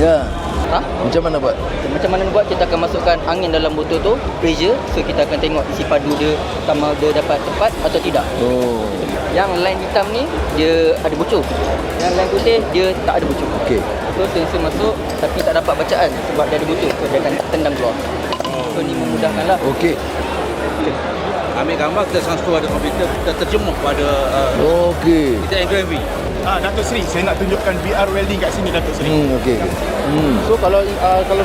Ya. Ha? Macam mana buat? Macam mana buat, kita akan masukkan angin dalam botol tu, pressure. So kita akan tengok isi padu dia sama dia dapat tepat atau tidak. Oh. Yang line hitam ni dia ada bocor. Yang line putih dia tak ada bocor. Okey. So sensor masuk tapi tak dapat bacaan sebab dia ada bocor. So dia akan tendang keluar. So ni memudahkanlah. Okey. Ambil gambar, kita transfer pada komputer, kita terjemah pada Okey. kita engrave. Datuk Seri, saya nak tunjukkan VR welding kat sini, Datuk Seri. Okey. So kalau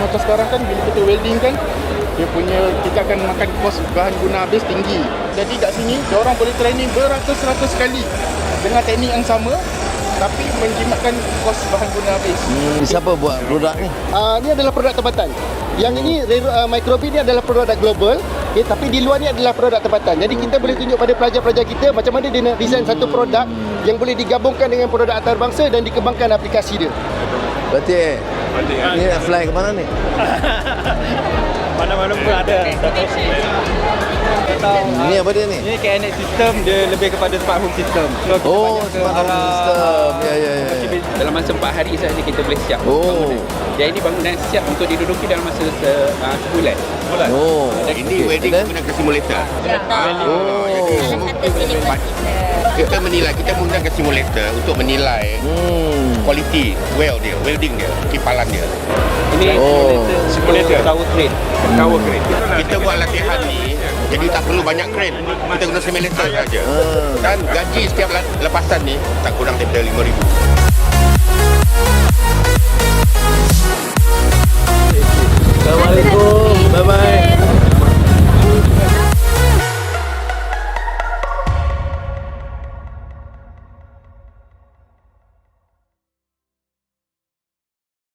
macam sekarang kan, bila kita welding kan, kita akan makan kos bahan guna habis tinggi. Jadi kat sini, orang boleh training beratus-ratus kali dengan teknik yang sama, tapi menjimatkan kos bahan guna habis. Siapa buat produk ni? Ini adalah produk tempatan. Yang ini Microbit ni adalah produk global. Okay, tapi di luar ni adalah produk tempatan. Jadi kita boleh tunjuk pada pelajar-pelajar kita macam mana dia nak design satu produk yang boleh digabungkan dengan produk antarabangsa dan dikembangkan aplikasi dia. Berarti ni nak fly ke mana ni? Mana-mana pun ada. Ni apa dia ni? Ini KNX system, dia lebih kepada smart home system. So, kita Oh, banyak ke smart home arah- system. Ya, ya, ya. Dalam masa 4 hari sahaja kita boleh siap Oh. bangunan. Dan ini bangunan siap untuk diduduki dalam masa sebulan. Oh. Ini welding Dan? menggunakan simulator. Oh. Kita menilai, kita menggunakan simulator untuk menilai kualiti welding dia, kipalan dia. Ini simulator tower crane. Tower crane. Kita buat latihan ni, jadi tak perlu banyak crane. Kita guna simulator saja. Dan gaji setiap lepasan ni tak kurang daripada RM5,000.